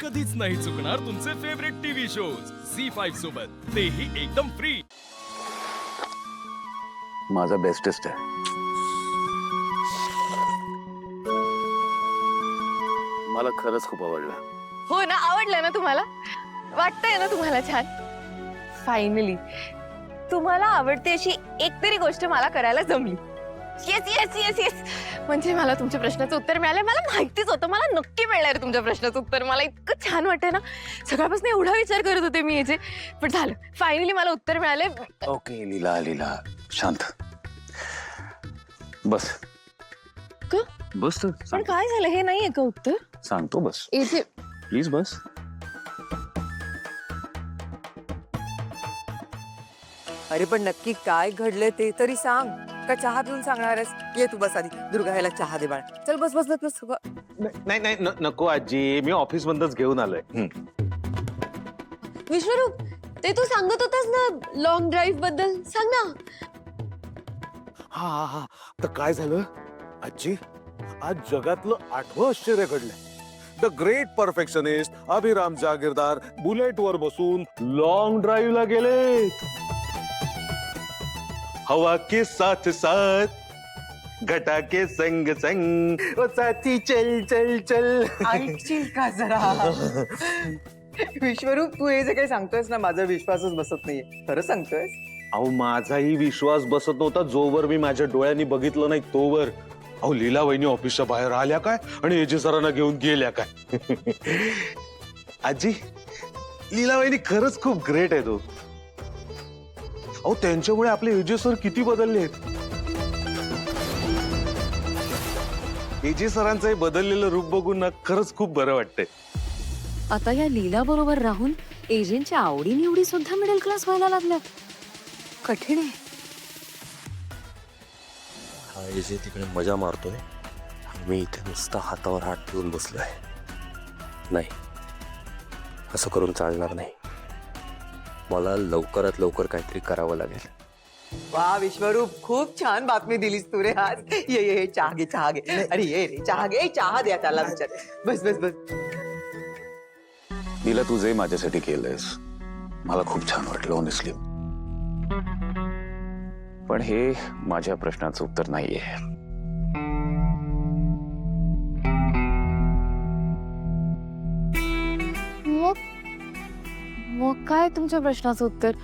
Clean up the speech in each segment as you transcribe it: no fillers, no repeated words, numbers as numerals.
कधीच नाही चुकणार तुमचे फेवरेट टीव्ही शोज झी5 सोबत, तेही एकदम फ्री. माझा बेस्टेस्ट आहे. मला खरंच खूप आवडलं. हो ना, आवडलं ना तुम्हाला? वाटतंय ना तुम्हाला छान? फायनली तुम्हाला आवडते अशी एक तरी गोष्ट मला करायला जमली. येस येस येस येस, म्हणजे मला तुमच्या प्रश्नाचं उत्तर मिळालं. मला माहितीच होतं, मला नक्की मिळणार आहे तुमच्या प्रश्नाचं उत्तर. मला इतकं छान वाटतंय ना, सकाळपासून एवढा विचार करत होते मी याचे, पण झालं फायनली मला उत्तर मिळाले. ओके लीला, लीला शांत बस. का? बस तर पण काय झालं, हे नाहीये का उत्तर? सांगतो बस. इथे प्लीज बस. अरे पण नक्की काय घडलंय ते तरी सांग. का चहा पिऊन सांगणारच? ये तू बस आधी. दुर्गा ह्याला चहा दे बाळ. चल बस बस बस बस. नाही नाही नको आजी, मी ऑफिस मधूनच घेऊन आलोय. विश्वरूप, ते तू सांगत होतास ना लॉंग ड्राईव्ह बद्दल, सांग ना. हा हा हा, तर काय झालं आजी, आज जगातलं 8वं आश्चर्य घडलंय. The great perfectionist Abhiram Jagirdar bullet वर बसून लॉंग ड्राईव्हला गेले. हवा के साथ साथ घटा के संग संग ओ साथी चल चल चल. ऐकशील का जरा? विश्वरूप, तू हे जे काही सांगतोयस ना, माझा विश्वासच बसत नाहीये. खरं सांगतोयस? अहो माझाही विश्वास बसत नव्हता जोवर मी माझ्या डोळ्यांनी बघितलं नाही तोवर. अहो लीला वहिनी ऑफिसच्या बाहेर आल्या काय आणि एजे सरांना घेऊन गेल्या काय. आजी, लीला वहिनी खरंच खूप ग्रेट आहे तो. अहो त्यांच्यामुळे आपले एजे सर किती बदलले आहेत. एजे सरांचं हे बदललेलं रूप बघून ना खरंच खूप बरं वाटतंय. आता या लीला बरोबर राहून एजंटच्या आवडी निवडी सुद्धा मिडल क्लास व्हायला लागल्या. कठीण आहे. हा एजे तिकडे मजा मारतोय, मी इथे नुसता हातावर हात ठेवून बसलोय. नाही, असं करून चालणार नाही. मला लवकरात लवकर काहीतरी करावं लागेल. वा विश्वरूप, खूप छान बातमी दिलीस तू रे आज. ये ये चहा घे चहा घे. अरे ये रे चहा घे. चहा द्या त्याला विचार. बस बस बस. लीला, तू जे माझ्यासाठी केलंयस मला खूप छान वाटलं ऑनेस्टली. पण हे माझ्या प्रश्नाचं उत्तर नाहीये. मग काय तुमच्या प्रश्नाचं उत्तर?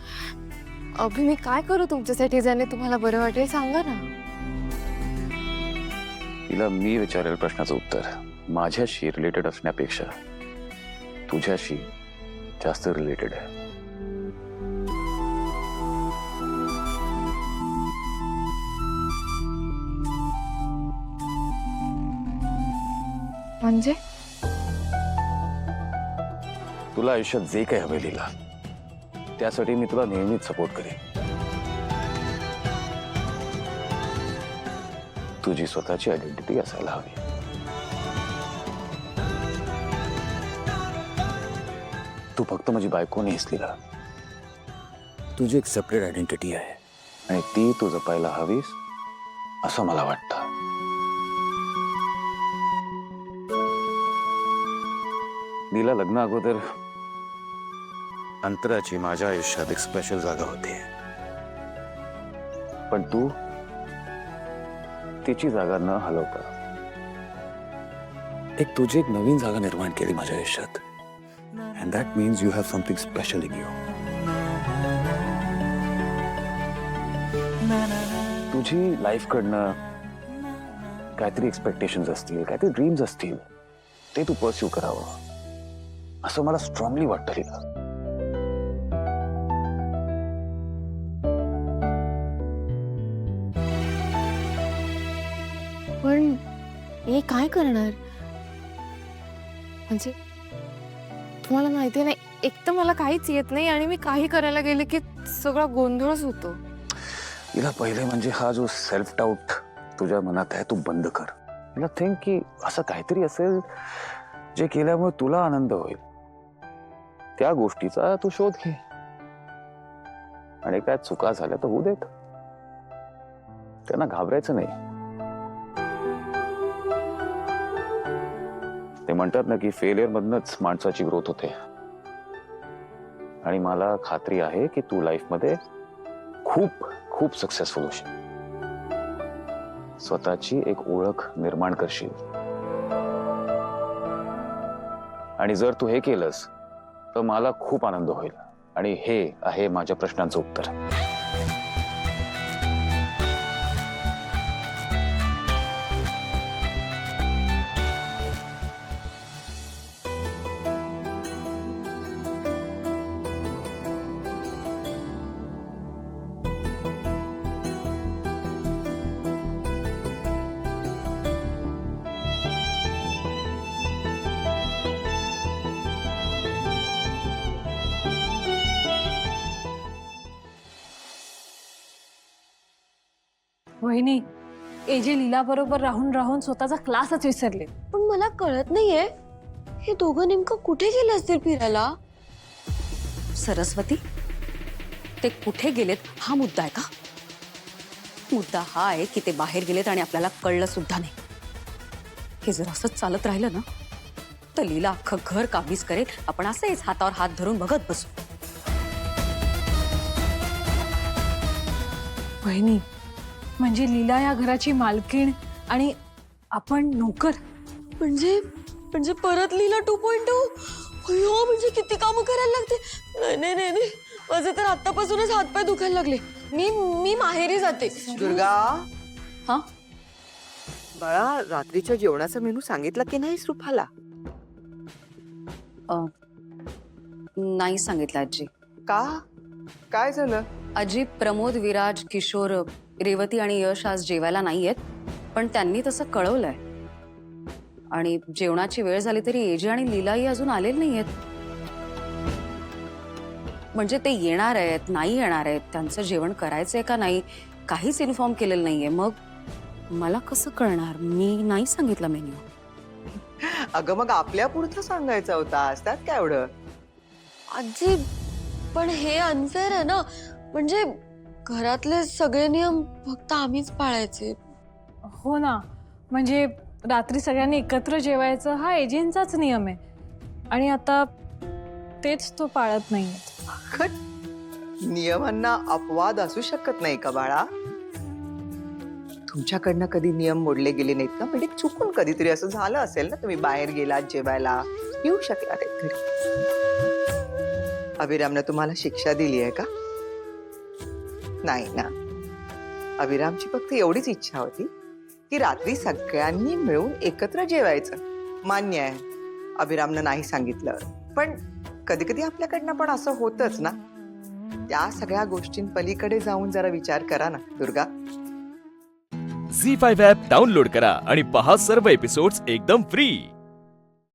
अभि, मी काय करू तुमच्यासाठी ज्याने तुम्हाला बरं वाटेल, सांगा ना. तिला मी विचारेल प्रश्नाचं उत्तर माझ्याशी रिलेटेड असण्यापेक्षा तुझ्याशी जास्त रिलेटेड आहे. म्हणजे तुला आयुष्यात जे काही हवे लीला, त्यासाठी मी तुला नेहमीच सपोर्ट करेन. तुझी स्वतःची आयडेंटिटी असायला हवी. तू फक्त माझी बायको नाहीस लीला, तुझी एक सेपरेट आयडेंटिटी आहे आणि ती तू जपायला हवीस असं मला वाटतं. लीला, लग्न अगोदर अंतराची माझ्या आयुष्यात एक स्पेशल जागा होती, पण तू तिची जागा न हलवता तुझी एक नवीन जागा निर्माण केली माझ्या आयुष्यात. And that means you have something special in you. तुझी लाईफ कडनं काहीतरी एक्सपेक्टेशन्स असतील, काहीतरी ड्रीम्स असतील, ते तू परस्यू करावं असं मला स्ट्रॉंगली वाटतं लीला. पण हे काय करणार? म्हणजे तुम्हाला माहिती नाही, एक तर मला काहीच येत नाही आणि मी काही करायला गेले की सगळा गोंधळच होतो. हिला पहिले म्हणजे हा जो सेल्फ डाऊट तुझ्या मनात आहे तू बंद कर. हिला थिंक की असं काहीतरी असेल जे केल्यामुळे तुला आनंद होईल, त्या गोष्टीचा तू शोध घे. आणि काय चुका झाल्या तर होऊ देत, त्यांना घाबरायचं नाही. ते म्हणतात ना की फेलियर मधनच माणसाची ग्रोथ होते. आणि मला खात्री आहे की तू लाईफ मध्ये खूप खूप सक्सेसफुल होशील. स्वतःची एक ओळख निर्माण करशील. आणि जर तू हे केलंस तर मला खूप आनंद होईल. आणि हे आहे माझ्या प्रश्नांचं उत्तर. वहिनी, एजे लीला बरोबर राहून राहून स्वतःचा क्लासच विसरले. पण मला कळत नाहीये हे दोघं नेमकं कुठे गेले असतील फिरायला. सरस्वती, ते कुठे गेलेत हा मुद्दा आहे का? मुद्दा हा आहे की ते बाहेर गेलेत आणि आपल्याला कळलं सुद्धा नाही. हे जर असंच चालत राहिलं ना तर लीला अख्खं घर काबीज करेल. आपण असेच हातावर हात धरून बघत बसू. वहिनी, म्हणजे लीला या घराची मालकीण आणि आपण नोकर. म्हणजे म्हणजे परत लीला 2.0. अयो, म्हणजे किती कामं करायला लागते. नाही नाही नाही नाही, माझे तर आतापासूनच हातपाय दुखायला लागले. मी माहेरी जाते. दुर्गा, हा, बाळा, रात्रीच्या जेवणाचा मेनू सांगितला की नाही रुपाला? नाही सांगितलं आजी. का? काय झालं? आजी, प्रमोद, विराज, किशोर, रेवती आणि यश आज जेवायला नाहीयेत, पण त्यांनी तसं कळवलंय. आणि जेवणाची वेळ झाली तरी एजे आणि लीलाही अजून आलेले नाहीयेत. म्हणजे ते येणार आहेत, नाही येणार आहेत, त्यांचं जेवण करायचंय का नाही काहीच इन्फॉर्म केलेलं नाहीये. मग मला कसं कळणार? मी नाही सांगितलं मेन्यू. अगं मग आपल्या पुरतं सांगायचं होता. असतात काय एवढं? आजी, पण हे अनफेअर आहे ना. म्हणजे घरातले सगळे नियम फक्त आम्हीच पाळायचे. हो ना, म्हणजे रात्री सगळ्यांनी एकत्र जेवायचं हा एजेंचाच नियम आहे. आणि आता तेच तो पाळत नाहीये. नियमांना अपवाद असू शकत नाही का बाळा? तुमच्याकडनं कधी नियम मोडले गेले नाहीत का? म्हणजे चुकून कधीतरी असं झालं असेल ना, तुम्ही बाहेर गेलात जेवायला, येऊ शकला नाही घरी. अभिरामने तुम्हाला शिक्षा दिली आहे का? नाही ना. अभिरामची फक्त एवढीच इच्छा होती की रात्री सगळ्यांनी मिळून एकत्र जेवायचं. मान्य आहे, अभिरामनं नाही सांगितलं, पण कधी कधी आपल्याकडनं पण असं होतच ना. त्या सगळ्या गोष्टींपलीकडे जाऊन जरा विचार करा ना दुर्गा. झी5 ॲप डाउनलोड करा आणि पहा सर्व एपिसोड्स एकदम फ्री.